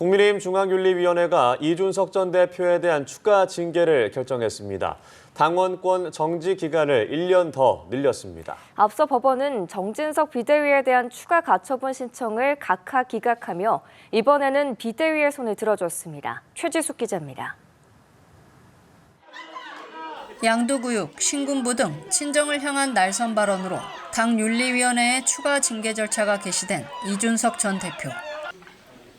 국민의힘 중앙윤리위원회가 이준석 전 대표에 대한 추가 징계를 결정했습니다. 당원권 정지 기간을 1년 더 늘렸습니다. 앞서 법원은 정진석 비대위에 대한 추가 가처분 신청을 각하 기각하며 이번에는 비대위의 손을 들어줬습니다. 최지숙 기자입니다. 양도구육, 신군부 등 친정을 향한 날선 발언으로 당 윤리위원회에 추가 징계 절차가 개시된 이준석 전 대표.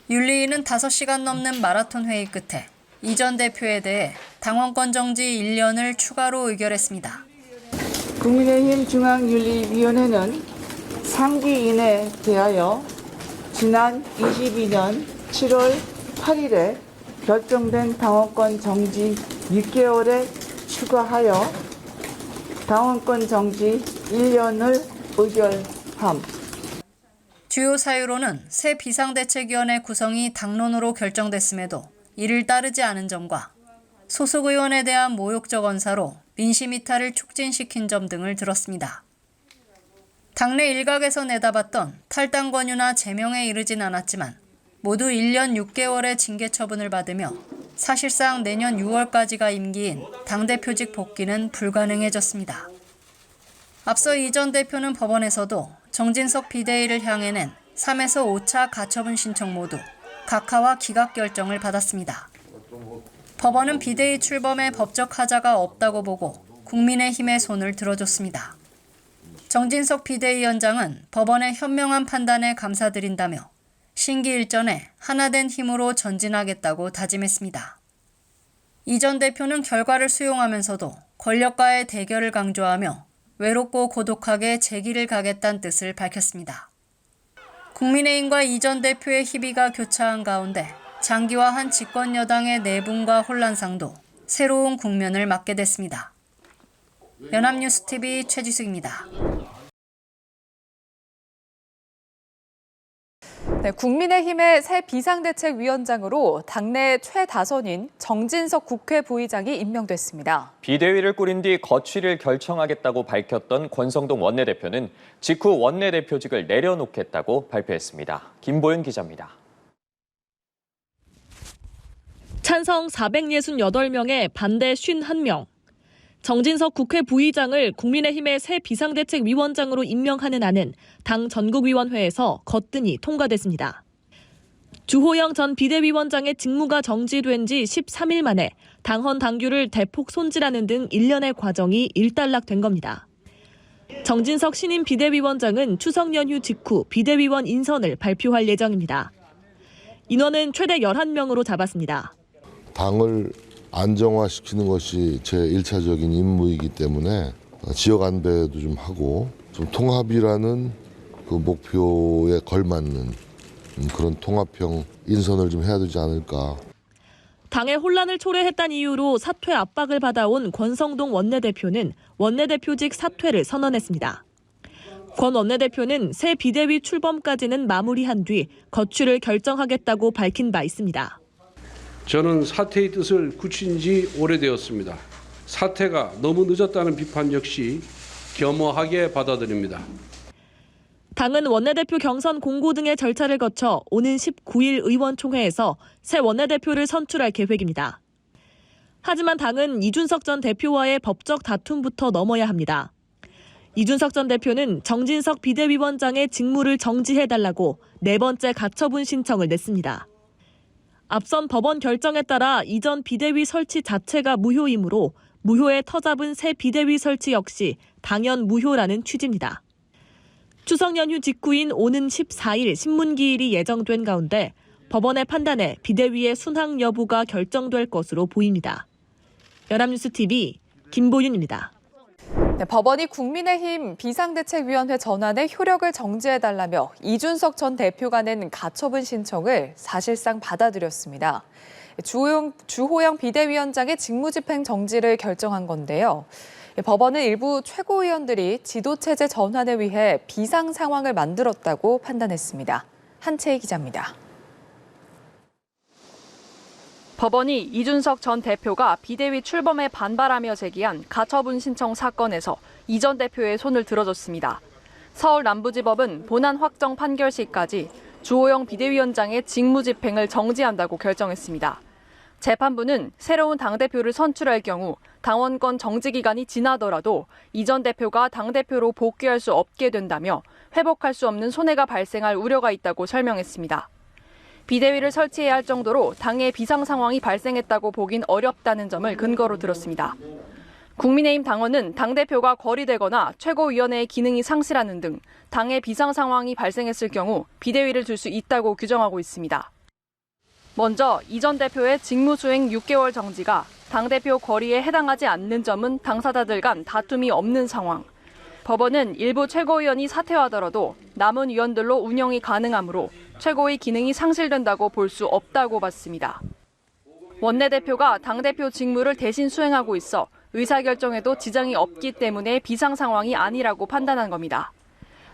윤리위는 5시간 넘는 마라톤 회의 끝에 이 전 대표에 대해 당원권 정지 1년을 추가로 의결했습니다. 국민의힘 중앙윤리위원회는 상기인에 대하여 지난 22년 7월 8일에 결정된 당원권 정지 6개월에 추가하여 당원권 정지 1년을 의결함. 주요 사유로는 새 비상대책위원회 구성이 당론으로 결정됐음에도 이를 따르지 않은 점과 소속 의원에 대한 모욕적 언사로 민심 이탈을 촉진시킨 점 등을 들었습니다. 당내 일각에서 내다봤던 탈당 권유나 제명에 이르진 않았지만 모두 1년 6개월의 징계 처분을 받으며 사실상 내년 6월까지가 임기인 당대표직 복귀는 불가능해졌습니다. 앞서 이 전 대표는 법원에서도 정진석 비대위를 향해 낸 3에서 5차 가처분 신청 모두 각하와 기각 결정을 받았습니다. 법원은 비대위 출범에 법적 하자가 없다고 보고 국민의힘의 손을 들어줬습니다. 정진석 비대위원장은 법원의 현명한 판단에 감사드린다며 신기 일전에 하나된 힘으로 전진하겠다고 다짐했습니다. 이 전 대표는 결과를 수용하면서도 권력과의 대결을 강조하며 외롭고 고독하게 제 길을 가겠다는 뜻을 밝혔습니다. 국민의힘과 이 전 대표의 희비가 교차한 가운데 장기화한 집권 여당의 내분과 혼란상도 새로운 국면을 맞게 됐습니다. 연합뉴스TV 최지숙입니다. 네, 국민의힘의 새 비상대책위원장으로 당내 최다선인 정진석 국회 부의장이 임명됐습니다. 비대위를 꾸린 뒤 거취를 결정하겠다고 밝혔던 권성동 원내대표는 직후 원내대표직을 내려놓겠다고 발표했습니다. 김보윤 기자입니다. 찬성 468명에 반대 51명. 정진석 국회 부의장을 국민의힘의 새 비상대책위원장으로 임명하는 안은 당 전국위원회에서 거뜬히 통과됐습니다. 주호영 전 비대위원장의 직무가 정지된 지 13일 만에 당헌 당규를 대폭 손질하는 등 일련의 과정이 일단락된 겁니다. 정진석 신임 비대위원장은 추석 연휴 직후 비대위원 인선을 발표할 예정입니다. 인원은 최대 11명으로 잡았습니다. 당을 안정화시키는 것이 제 1차적인 임무이기 때문에 지역 안배도 좀 하고 좀 통합이라는 그 목표에 걸맞는 그런 통합형 인선을 좀 해야 되지 않을까. 당의 혼란을 초래했다는 이유로 사퇴 압박을 받아온 권성동 원내대표는 원내대표직 사퇴를 선언했습니다. 권 원내대표는 새 비대위 출범까지는 마무리한 뒤 거취를 결정하겠다고 밝힌 바 있습니다. 저는 사퇴의 뜻을 굳힌 지 오래되었습니다. 사퇴가 너무 늦었다는 비판 역시 겸허하게 받아들입니다. 당은 원내대표 경선 공고 등의 절차를 거쳐 오는 19일 의원총회에서 새 원내대표를 선출할 계획입니다. 하지만 당은 이준석 전 대표와의 법적 다툼부터 넘어야 합니다. 이준석 전 대표는 정진석 비대위원장의 직무를 정지해달라고 4번째 가처분 신청을 냈습니다. 앞선 법원 결정에 따라 이전 비대위 설치 자체가 무효이므로 무효에 터잡은 새 비대위 설치 역시 당연 무효라는 취지입니다. 추석 연휴 직후인 오는 14일 신문기일이 예정된 가운데 법원의 판단에 비대위의 순항 여부가 결정될 것으로 보입니다. 연합뉴스TV 김보윤입니다. 네, 법원이 국민의힘 비상대책위원회 전환의 효력을 정지해달라며 이준석 전 대표가 낸 가처분 신청을 사실상 받아들였습니다. 주호영 비대위원장의 직무집행 정지를 결정한 건데요. 법원은 일부 최고위원들이 지도체제 전환에 위해 비상 상황을 만들었다고 판단했습니다. 한채희 기자입니다. 법원이 이준석 전 대표가 비대위 출범에 반발하며 제기한 가처분 신청 사건에서 이 전 대표의 손을 들어줬습니다. 서울 남부지법은 본안 확정 판결 시까지 주호영 비대위원장의 직무집행을 정지한다고 결정했습니다. 재판부는 새로운 당대표를 선출할 경우 당원권 정지 기간이 지나더라도 이전 대표가 당대표로 복귀할 수 없게 된다며 회복할 수 없는 손해가 발생할 우려가 있다고 설명했습니다. 비대위를 설치해야 할 정도로 당의 비상 상황이 발생했다고 보긴 어렵다는 점을 근거로 들었습니다. 국민의힘 당원은 당대표가 거리되거나 최고위원회의 기능이 상실하는 등 당의 비상 상황이 발생했을 경우 비대위를 둘 수 있다고 규정하고 있습니다. 먼저 이 전 대표의 직무수행 6개월 정지가 당대표 거리에 해당하지 않는 점은 당사자들 간 다툼이 없는 상황. 법원은 일부 최고위원이 사퇴하더라도 남은 위원들로 운영이 가능하므로 최고의 기능이 상실된다고 볼 수 없다고 봤습니다. 원내대표가 당대표 직무를 대신 수행하고 있어 의사결정에도 지장이 없기 때문에 비상 상황이 아니라고 판단한 겁니다.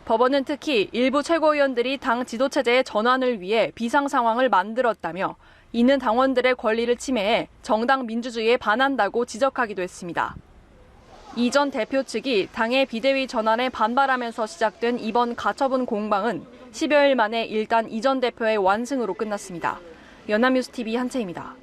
법원은 특히 일부 최고위원들이 당 지도체제의 전환을 위해 비상 상황을 만들었다며 이는 당원들의 권리를 침해해 정당 민주주의에 반한다고 지적하기도 했습니다. 이 전 대표 측이 당의 비대위 전환에 반발하면서 시작된 이번 가처분 공방은 10여일 만에 일단 이 전 대표의 완승으로 끝났습니다. 연합뉴스TV 한채입니다.